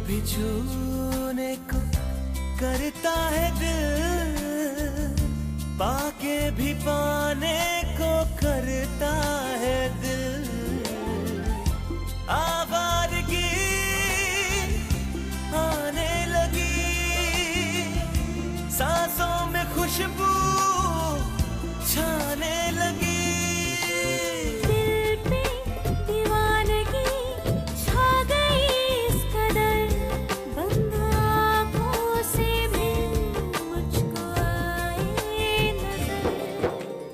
भी छूने को करता है दिल, पाके भी पाने को करता है दिल। आवारगी आने लगी, सांसों में खुशबू छाने लगी।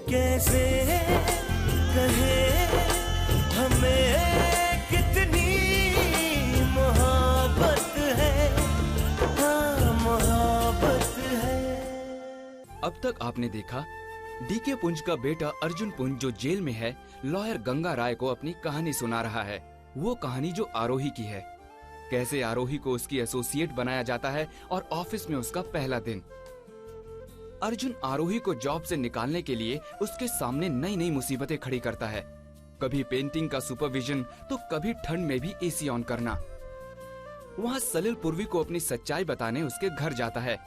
कैसे कहे हमें कितनी मोहब्बत है, हाँ मोहब्बत है। अब तक आपने देखा डीके पुंज का बेटा अर्जुन पुंज जो जेल में है, लॉयर गंगा राय को अपनी कहानी सुना रहा है। वो कहानी जो आरोही की है, कैसे आरोही को उसकी एसोसिएट बनाया जाता है और ऑफिस में उसका पहला दिन। अर्जुन आरोही को जॉब से निकालने के लिए उसके सामने नई नई मुसीबतें खड़ी करता है। कभी पेंटिंग का सुपरविजन तो कभी ठंड में भी एसी ऑन करना। वहाँ सलिल पूर्वी को अपनी सच्चाई बताने उसके घर जाता है,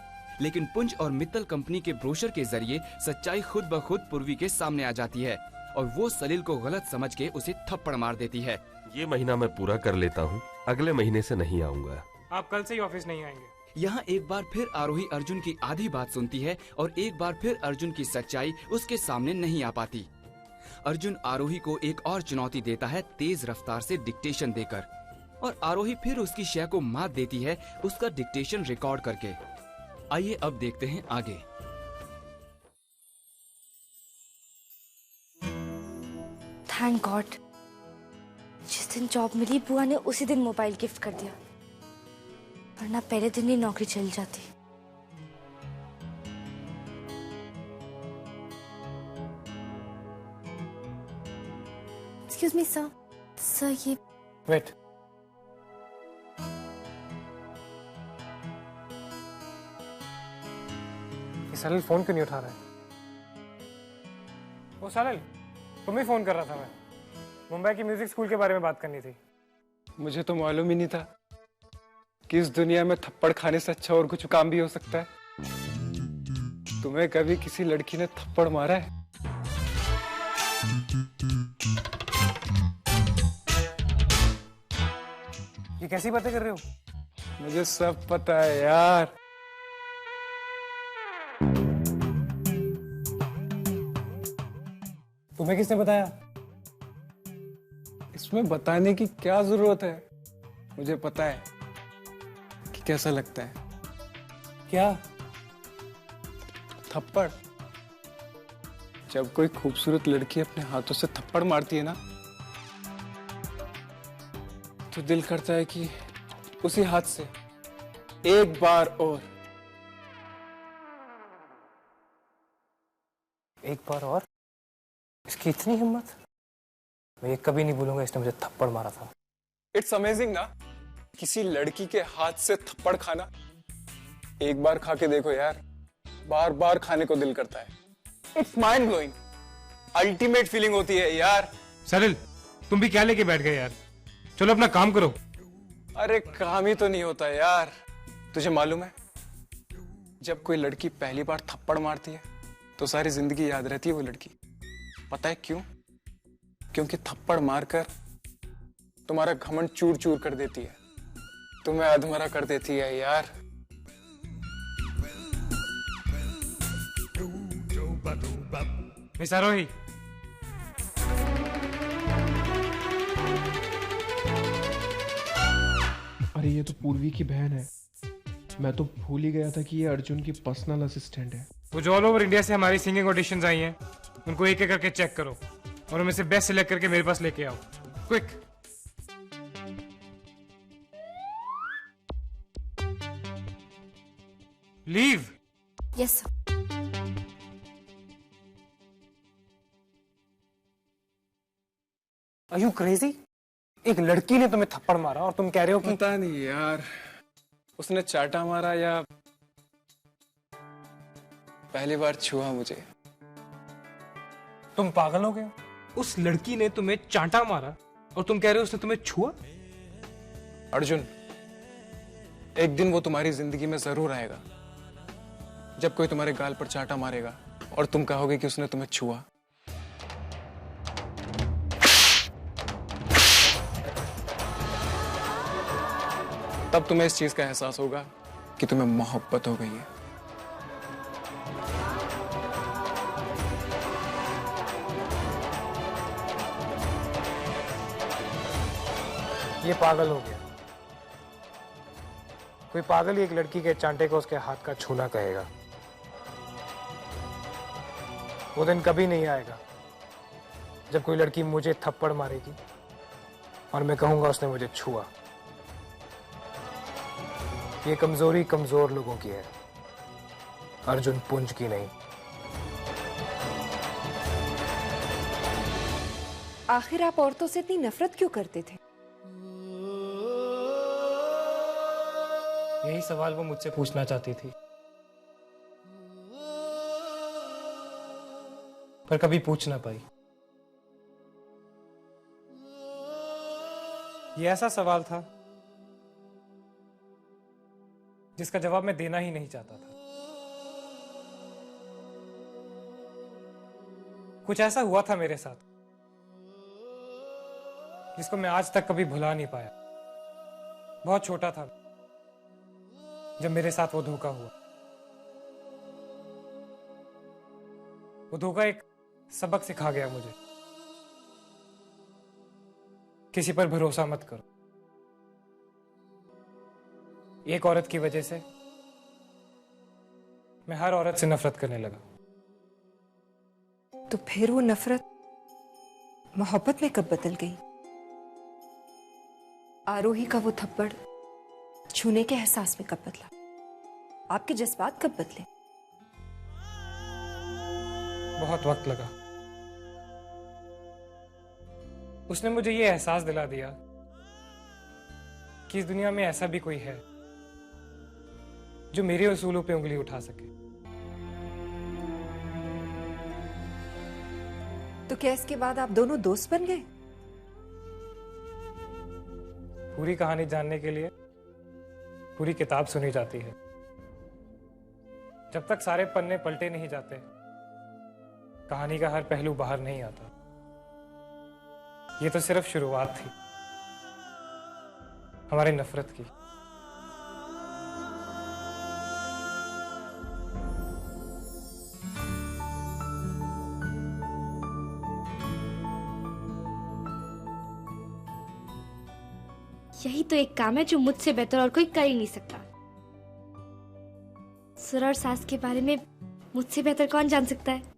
लेकिन पुंज और मित्तल कंपनी के ब्रोशर के जरिए सच्चाई खुद ब खुद पूर्वी के सामने आ जाती है और वो सलिल को गलत समझ के उसे थप्पड़ मार देती है। ये महीना मैं पूरा कर लेता हूँ, अगले महीने से नहीं आऊंगा। आप कल से ही ऑफिस नहीं आएंगे। यहाँ एक बार फिर आरोही अर्जुन की आधी बात सुनती है और एक बार फिर अर्जुन की सच्चाई उसके सामने नहीं आ पाती। अर्जुन आरोही को एक और चुनौती देता है तेज रफ्तार से डिक्टेशन देकर, और आरोही फिर उसकी शय को मात देती है उसका डिक्टेशन रिकॉर्ड करके। आइए अब देखते हैं आगे। थैंक गॉड, जिस दिन जॉब मिली बुआ ने उसी दिन मोबाइल गिफ्ट कर दिया, वरना पहले दिन ही नौकरी चल जाती। एक्सक्यूज मी सर, सर ये वेट, सलिल फोन क्यों नहीं उठा रहा है? वो सलिल, तुम्हें फोन कर रहा था मैं। मुंबई की म्यूजिक स्कूल के बारे में बात करनी थी। मुझे तो मालूम ही नहीं था कि इस दुनिया में थप्पड़ खाने से अच्छा और कुछ काम भी हो सकता है। तुम्हें कभी किसी लड़की ने थप्पड़ मारा है? ये कैसी बातें कर रहे हो? मुझे सब पता है यार। तुम्हें किसने बताया? इसमें बताने की क्या जरूरत है? मुझे पता है कि कैसा लगता है। क्या? थप्पड़। जब कोई खूबसूरत लड़की अपने हाथों से थप्पड़ मारती है ना, तो दिल करता है कि उसी हाथ से एक बार और। एक बार और? इसकी इतनी हिम्मत? मैं ये कभी नहीं भूलूंगा, इसने मुझे थप्पड़ मारा था। इट्स अमेजिंग ना, किसी लड़की के हाथ से थप्पड़ खाना। एक बार खा के देखो यार, बार बार खाने को दिल करता है। It's mind blowing, ultimate feeling होती है यार। सलिल, तुम भी क्या लेके बैठ गए यार? चलो अपना काम करो। अरे काम ही तो नहीं होता यार। तुझे मालूम है, जब कोई लड़की पहली बार थप्पड़ मारती है तो सारी जिंदगी याद रहती है वो लड़की। पता है क्यों? क्योंकि थप्पड़ मारकर तुम्हारा घमंड चूर चूर कर देती है, तुम्हें अधमरा कर देती है यार। मिस आरोही, अरे ये तो पूर्वी की बहन है। मैं तो भूल ही गया था कि ये अर्जुन की पर्सनल असिस्टेंट है। वो जो ऑल ओवर इंडिया से हमारी सिंगिंग ऑडिशंस आई हैं, उनको एक एक करके चेक करो और उनमें से बेस्ट सिलेक्ट करके मेरे पास लेके आओ, quick. Leave. Yes sir. Are you crazy? एक लड़की ने तुम्हें थप्पड़ मारा और तुम कह रहे हो कि... पता नहीं यार, उसने चाटा मारा या पहली बार छुआ मुझे। तुम पागल हो गए? उस लड़की ने तुम्हें चांटा मारा और तुम कह रहे हो उसने तुम्हें छुआ? अर्जुन, एक दिन वो तुम्हारी जिंदगी में जरूर आएगा जब कोई तुम्हारे गाल पर चांटा मारेगा और तुम कहोगे कि उसने तुम्हें छुआ। तब तुम्हें इस चीज का एहसास होगा कि तुम्हें मोहब्बत हो गई है। ये पागल हो गया। कोई पागल ही एक लड़की के चांटे को उसके हाथ का छूना कहेगा। वो दिन कभी नहीं आएगा जब कोई लड़की मुझे थप्पड़ मारेगी और मैं कहूंगा उसने मुझे छुआ। ये कमजोरी कमजोर लोगों की है, अर्जुन पुंज की नहीं। आखिर आप औरतों से इतनी नफरत क्यों करते थे? यही सवाल वो मुझसे पूछना चाहती थी, पर कभी पूछ ना पाई। ये ऐसा सवाल था जिसका जवाब मैं देना ही नहीं चाहता था। कुछ ऐसा हुआ था मेरे साथ जिसको मैं आज तक कभी भुला नहीं पाया। बहुत छोटा था जब मेरे साथ वो धोखा हुआ। वो धोखा एक सबक सिखा गया मुझे, किसी पर भरोसा मत करो। एक औरत की वजह से मैं हर औरत से नफरत करने लगा। तो फिर वो नफरत मोहब्बत में कब बदल गई? आरोही का वो थप्पड़ छूने के एहसास में कब बदला? आपके जज्बात कब बदले? बहुत वक्त लगा। उसने मुझे ये एहसास दिला दिया कि इस दुनिया में ऐसा भी कोई है जो मेरे उसूलों पे उंगली उठा सके। तो क्या इसके बाद आप दोनों दोस्त बन गए? पूरी कहानी जानने के लिए पूरी किताब सुनी जाती है। जब तक सारे पन्ने पलटे नहीं जाते, कहानी का हर पहलू बाहर नहीं आता। ये तो सिर्फ शुरुआत थी हमारी नफरत की। यही तो एक काम है जो मुझसे बेहतर और कोई कर ही नहीं सकता। सुर और सास के बारे में मुझसे बेहतर कौन जान सकता है?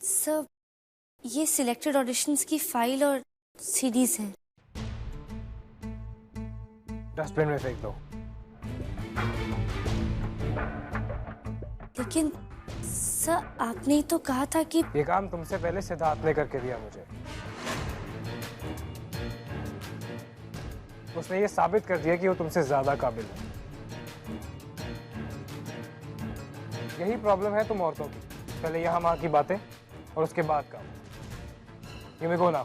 सर, ये सिलेक्टेड ऑडिशंस की फाइल और सीडीज हैं। डस्टबिन में फेंक दो। लेकिन सर, आपने ही तो कहा था कि ये काम तुमसे पहले सिद्धार्थ ने करके दिया मुझे। उसने ये साबित कर दिया कि वो तुमसे ज्यादा काबिल है। यही प्रॉब्लम है तुम औरतों की, पहले यहाँ वहाँ की बातें और उसके बाद काम। ये मेरे को ना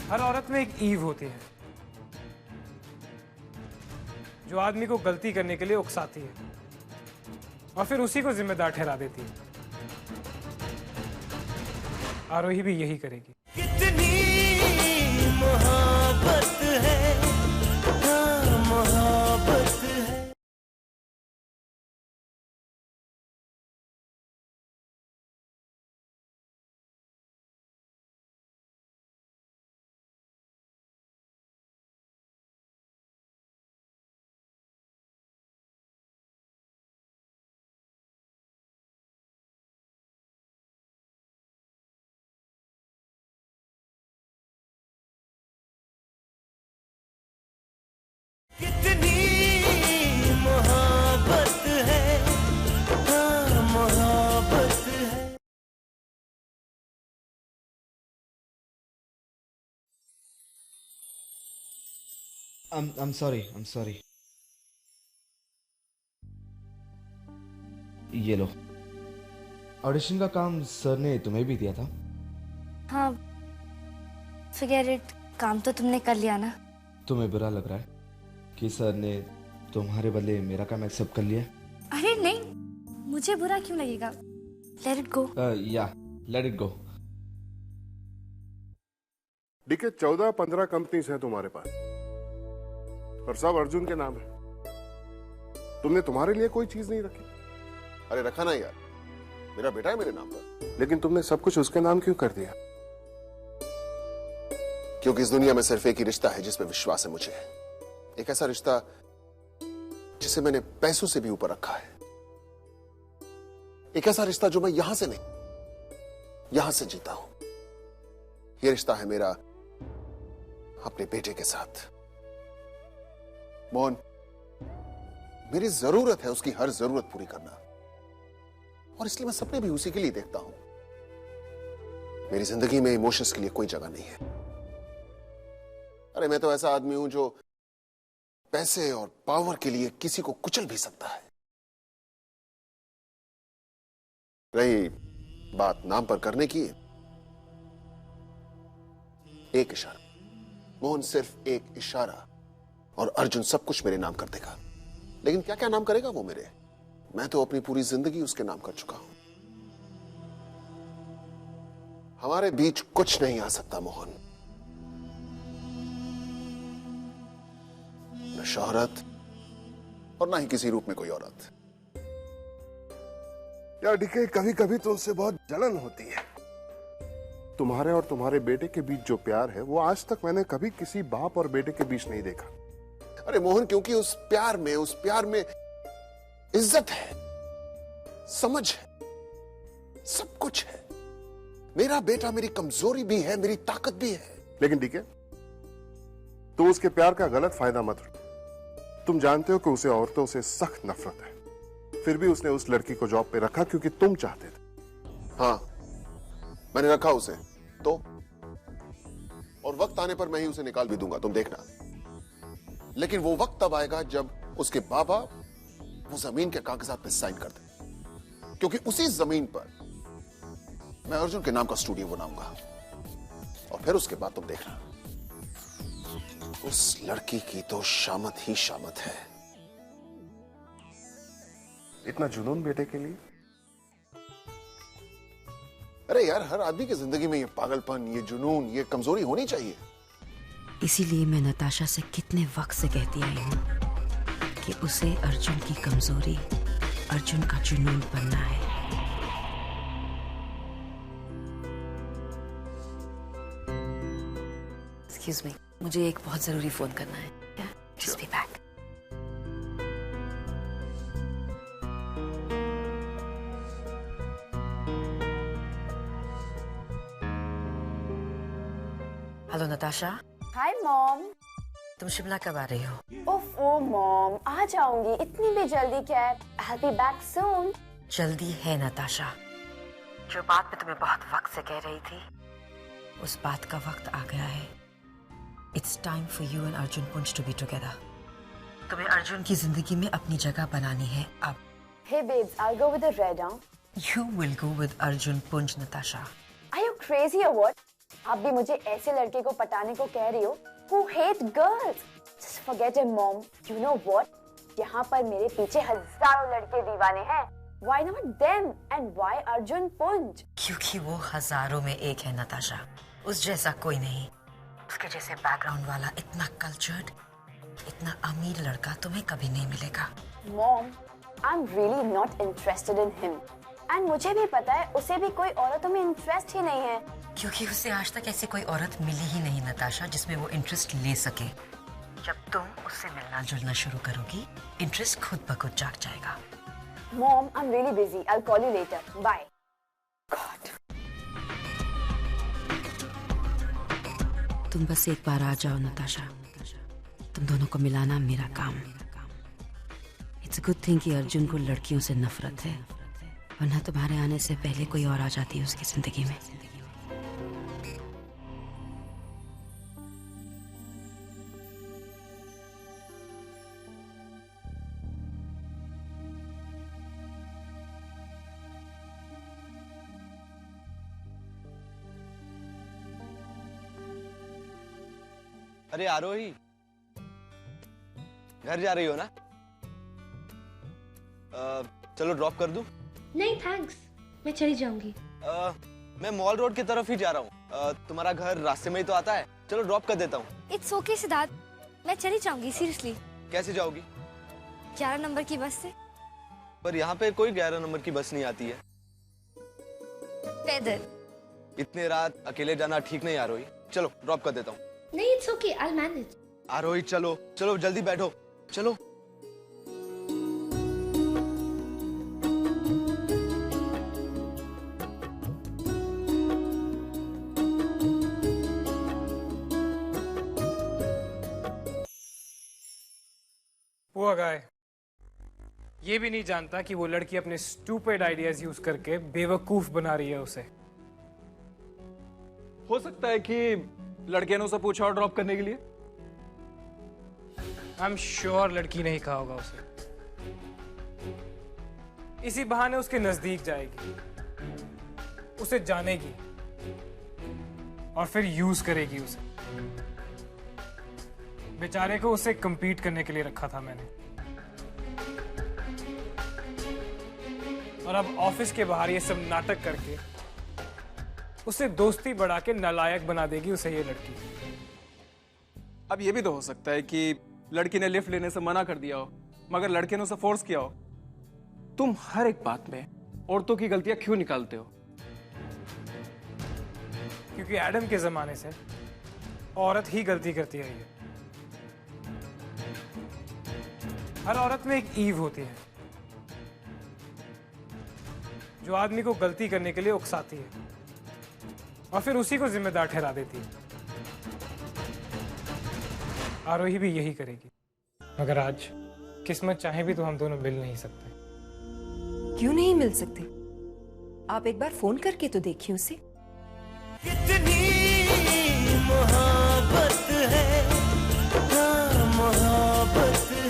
हर औरत में एक ईव होती है जो आदमी को गलती करने के लिए उकसाती है और फिर उसी को जिम्मेदार ठहरा देती है। आरोही भी यही करेगी। कितनी मोहब्बत है, हाँ मोहब्बत है। कितनी मोहब्बत है, हाँ मोहब्बत है। I'm sorry, I'm sorry. ये लो, ऑडिशन का काम सर ने तुम्हें भी दिया था। हाँ, forget it, काम तो तुमने कर लिया ना। तुम्हें बुरा लग रहा है कि सर ने तुम्हारे बदले मेरा काम एक्सेप्ट कर लिया? अरे नहीं, मुझे बुरा क्यों लगेगा? Let it go. Yeah, let it go. DK 14-15 companies हैं तुम्हारे पास और सब अर्जुन के नाम है। तुमने तुम्हारे लिए कोई चीज नहीं रखी। अरे रखा ना यार, मेरा बेटा है मेरे नाम पर। लेकिन तुमने सब कुछ उसके नाम क्यों कर दिया? क्योंकि इस दुनिया में सिर्फ एक ही रिश्ता है जिसमें विश्वास है मुझे। एक ऐसा रिश्ता जिसे मैंने पैसों से भी ऊपर रखा है। एक ऐसा रिश्ता जो मैं यहां से नहीं, यहां से जीता हूं। यह रिश्ता है मेरा अपने बेटे के साथ। मोहन, मेरी जरूरत है उसकी हर जरूरत पूरी करना, और इसलिए मैं सपने भी उसी के लिए देखता हूं। मेरी जिंदगी में इमोशंस के लिए कोई जगह नहीं है। अरे मैं तो ऐसा आदमी हूं जो पैसे और पावर के लिए किसी को कुचल भी सकता है। रही बात नाम पर करने की, एक इशारा मोहन, सिर्फ एक इशारा और अर्जुन सब कुछ मेरे नाम कर देगा। लेकिन क्या क्या नाम करेगा वो मेरे? मैं तो अपनी पूरी जिंदगी उसके नाम कर चुका हूं। हमारे बीच कुछ नहीं आ सकता मोहन, न शोहरत और ना ही किसी रूप में कोई औरत। यार डीके, कभी कभी तो उससे बहुत जलन होती है। तुम्हारे और तुम्हारे बेटे के बीच जो प्यार है वो आज तक मैंने कभी किसी बाप और बेटे के बीच नहीं देखा। अरे मोहन, क्योंकि उस प्यार में इज्जत है, समझ है, सब कुछ है। मेरा बेटा मेरी कमजोरी भी है, मेरी ताकत भी है। लेकिन डीके, तुम उसके प्यार का गलत फायदा मत लो। तुम जानते हो कि उसे औरतों से सख्त नफरत है, फिर भी उसने उस लड़की को जॉब पे रखा क्योंकि तुम चाहते थे। हाँ, मैंने रखा उसे तो, और वक्त आने पर मैं ही उसे निकाल भी दूंगा, तुम देखना। लेकिन वो वक्त तब आएगा जब उसके बाबा वो जमीन के कागजात पे साइन कर दे, क्योंकि उसी जमीन पर मैं अर्जुन के नाम का स्टूडियो बनाऊंगा। और फिर उसके बाद तुम देखना, उस लड़की की तो शामत ही शामत है। इतना जुनून बेटे के लिए? अरे यार, हर आदमी की जिंदगी में ये पागलपन, ये जुनून, ये कमजोरी होनी चाहिए। इसीलिए मैं नताशा से कितने वक्त से कहती आई हूँ कि उसे अर्जुन की कमजोरी अर्जुन का जुनून बनना है। एक्सक्यूज मी, मुझे एक बहुत जरूरी फोन करना है। Just be back. Hello Natasha. Hi mom. तुम शिमला कब आ रही हो? ओफो मॉम, आ जाऊंगी, इतनी भी जल्दी क्या है? I'll be back soon। जल्दी है नताशा। जो बात मैं तुम्हें बहुत वक्त से कह रही थी, उस बात का वक्त आ गया है। It's time for you and Arjun Punj to be together। तुम्हें अर्जुन की जिंदगी में अपनी जगह बनानी है अब। Hey babes, I'll go with the red, huh? You will go with Arjun Punj, Natasha। Are you crazy or what? आप भी मुझे ऐसे लड़के को पटाने को कह रही हो who hate girls? Just forget him, mom. You know what? यहाँ पर मेरे पीछे हजारों लड़के दीवाने हैं। Why not them and why Arjun पुंज? क्योंकि वो हजारों में एक है नताशा। उस जैसा कोई नहीं। उसके जैसे बैकग्राउंड वाला इतना कल्चर्ड, इतना अमीर लड़का तुम्हें कभी नहीं मिलेगा। Mom, I'm really not interested in him. And मुझे भी पता है उसे भी कोई औरतों में इंटरेस्ट ही नहीं है। क्योंकि उसे आज तक ऐसी कोई औरत मिली ही नहीं नताशा जिसमें वो इंटरेस्ट ले सके। जब तुम उससे मिलना जुलना शुरू करोगी, इंटरेस्ट खुद ब खुद जाग जाएगा। Mom, I'm really busy. I'll call you later. Bye. तुम बस एक बार आ जाओ नताशा। तुम दोनों को मिलाना मेरा काम। इट्स अ गुड थिंग कि अर्जुन को लड़कियों से नफरत है, वरना तुम्हारे आने से पहले कोई और आ जाती है उसकी जिंदगी में। अरे आरोही, घर जा रही हो ना? चलो ड्रॉप कर दूं? नहीं थैंक्स, मैं चली जाऊंगी। मैं मॉल रोड की तरफ ही जा रहा हूँ। तुम्हारा घर रास्ते में ही तो आता है। चलो ड्रॉप कर देता हूँ। इट्स ओके सिद्धार्थ, मैं चली जाऊंगी सीरियसली। कैसे जाओगी? 11 नंबर की बस से। पर यहाँ पे कोई 11 नंबर की बस नहीं आती है। पैदल। इतने रात अकेले जाना ठीक नहीं आरोही। चलो ड्रॉप कर देता हूँ। नहीं it's okay, I will manage. Aarohi चलो चलो जल्दी बैठो, चलो। वो गाय ये भी नहीं जानता कि वो लड़की अपने स्टूपिड आइडियाज यूज करके बेवकूफ बना रही है उसे। हो सकता है कि लड़के ने उसे पूछा और ड्रॉप करने के लिए। आई एम श्योर लड़की ने कहा होगा उसे। इसी बहाने उसके नजदीक जाएगी, उसे जानेगी और फिर यूज करेगी उसे। बेचारे को उससे कम्पीट करने के लिए रखा था मैंने, और अब ऑफिस के बाहर ये सब नाटक करके उसे दोस्ती बढ़ा के नालायक बना देगी उसे ये लड़की। अब ये भी तो हो सकता है कि लड़की ने लिफ्ट लेने से मना कर दिया हो, मगर लड़के ने उसे फोर्स किया हो। तुम हर एक बात में औरतों की गलतियां क्यों निकालते हो? क्योंकि एडम के जमाने से औरत ही गलती करती रही है। हर औरत में एक ईव होती है जो आदमी को गलती करने के लिए उकसाती है और फिर उसी को जिम्मेदार ठहरा देती है। आरोही भी यही करेगी, मगर आज किस्मत चाहे भी तो हम दोनों मिल नहीं सकते। क्यों नहीं मिल सकते? आप एक बार फोन करके तो देखिए उसे। कितनी मोहब्बत है, हाँ मोहब्बत है।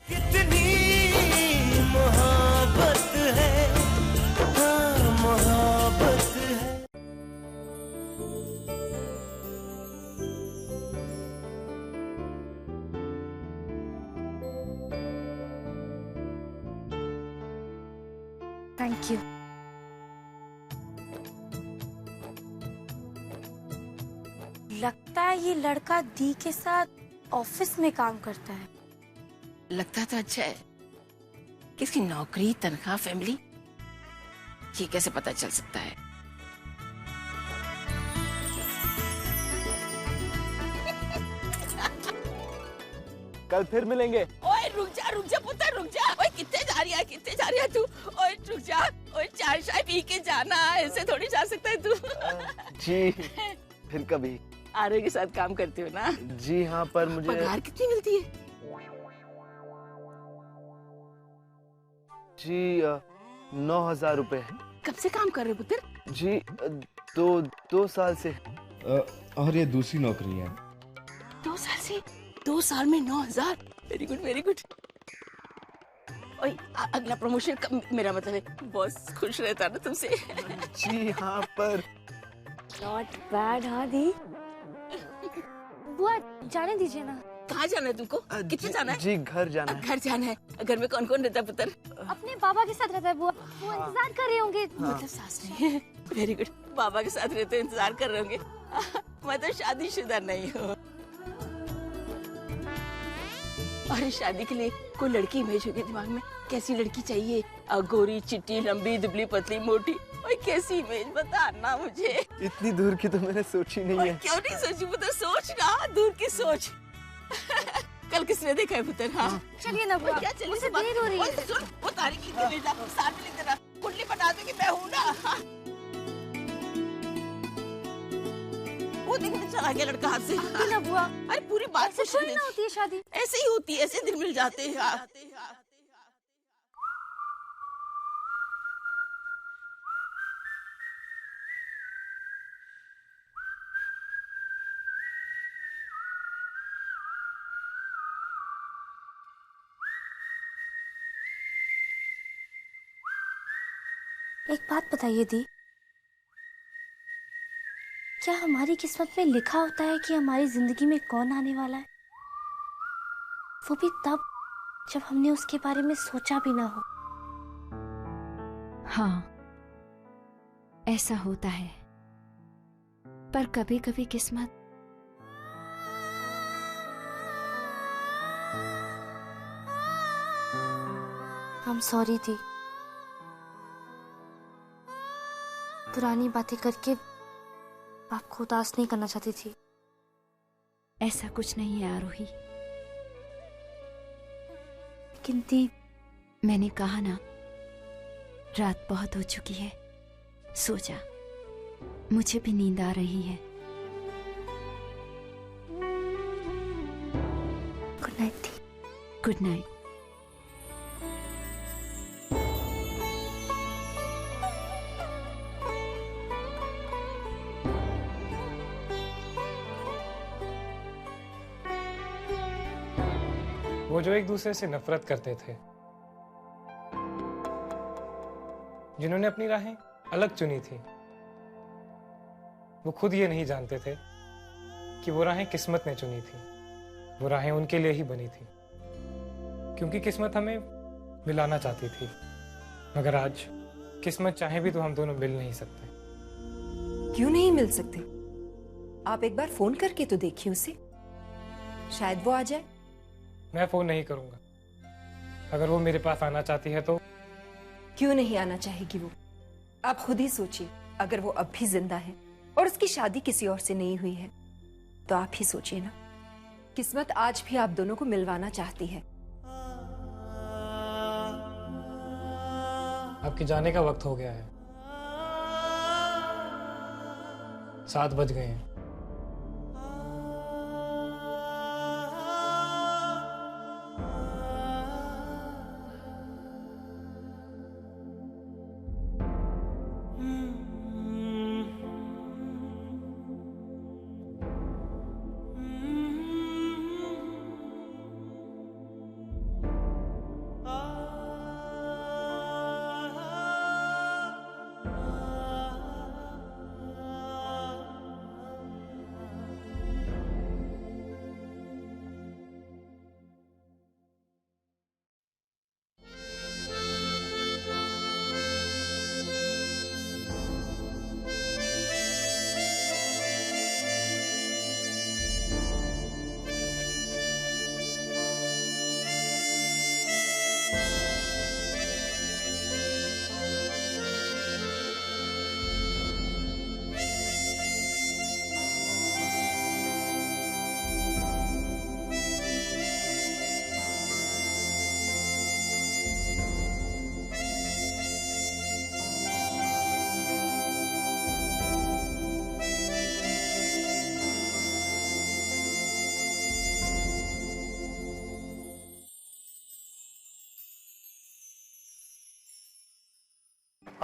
कितनी मोहब्बत है, हाँ मोहब्बत है। Thank you. लगता है ये लड़का दी के साथ ऑफिस में काम करता है। लगता तो अच्छा है, किसकी नौकरी, तनख्वाह, फैमिली, ये कैसे पता चल सकता है? कल फिर मिलेंगे। ओए रुक जा पुत्र रुक जा। कितने जा रही है, कितने जा रही है तू? ओए रुक जा, ओए चाय शाय पी के जाना, ऐसे थोड़ी जा सकता है तू। जी फिर कभी। आरोही के साथ काम करती हो ना? जी हाँ, पर मुझे पगार कितनी मिलती है? जी 9,000 रुपए। कब से काम कर रहे हो पुत्र? जी 2 साल से। और ये दूसरी नौकरी है। 2 साल से? 2 साल में 9,000? Very good, very good. ओए अगला प्रमोशन कब? मेरा मतलब है बॉस खुश रहता ना तुमसे। जी हाँ, पर नॉट बैड। हाँ दी, बुआ जाने दीजिए ना। कहाँ जाना है तुमको? कितने जाना है? जी घर जाना है। घर जाना है। घर में कौन कौन रहता है पुत्र? अपने बाबा के साथ रहता है बुआ। वो इंतजार कर रहे होंगे। मतलब सास नहीं है। वेरी गुड, बाबा के साथ रहते इंतजार कर रहे होंगे। मैं तो शादीशुदा नहीं हूँ। अरे शादी के लिए कोई लड़की इमेज होगी दिमाग में? कैसी लड़की चाहिए? गोरी, चिट्टी, लंबी, दुबली, पतली, मोटी? ओए कैसी इमेज बता ना मुझे। इतनी दूर की तो मैंने सोची नहीं है। क्यों नहीं सोची पुत्र? सोच ना, दूर की सोच। कल किसने देखा है पुत्र? हाँ चलिए ना बुआ, क्या चलिए? मुझे देर हो रही है। सुन, वो तारीख लिख के ले जा, साथ में लिख देना, कुंडली बता दो कि मैं हूँ ना। हाँ। वो देखो चला गया लड़का हाथ से। ना बुआ, अरे पूरी बात से थोड़ी ना होती है शादी। ऐसे ही होती है, ऐसे दिन मिल जाते हैं। एक बात बताइए दी, क्या हमारी किस्मत में लिखा होता है कि हमारी जिंदगी में कौन आने वाला है? वो भी तब जब हमने उसके बारे में सोचा भी ना हो। हाँ, ऐसा होता है, पर कभी कभी किस्मत I'm sorry थी, पुरानी बातें करके आपको उदास नहीं करना चाहती थी। ऐसा कुछ नहीं है आरोही। लेकिन दी, मैंने कहा ना, रात बहुत हो चुकी है, सो जा। मुझे भी नींद आ रही है। गुड नाइट दी। Good night. वो जो एक दूसरे से नफरत करते थे, जिन्होंने अपनी राहें अलग चुनी थी, वो खुद ये नहीं जानते थे कि वो राहें किस्मत ने चुनी थी। वो राहें उनके लिए ही बनी थी, क्योंकि किस्मत हमें मिलाना चाहती थी। मगर आज किस्मत चाहे भी तो हम दोनों मिल नहीं सकते। क्यों नहीं मिल सकते? आप एक बार फोन करके तो देखिए उसे, शायद वो आ जाए। मैं फोन नहीं करूंगा। अगर वो मेरे पास आना चाहती है तो। क्यों नहीं आना चाहेगी वो? आप खुद ही सोचिए, अगर वो अब भी जिंदा है और उसकी शादी किसी और से नहीं हुई है, तो आप ही सोचिए ना, किस्मत आज भी आप दोनों को मिलवाना चाहती है। आपके जाने का वक्त हो गया है। 7 बज गए हैं।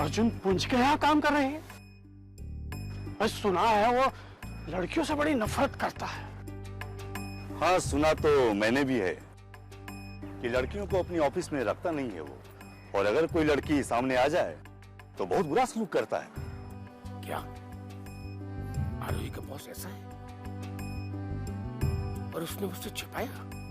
अर्जुन पुंज के यहाँ काम कर रही है? बस सुना है वो लड़कियों से बड़ी नफरत करता है। हाँ, सुना तो मैंने भी है कि लड़कियों को अपनी ऑफिस में रखता नहीं है वो, और अगर कोई लड़की सामने आ जाए तो बहुत बुरा सलूक करता है। क्या आरोही का बॉस ऐसा है? और उसने मुझसे छिपाया?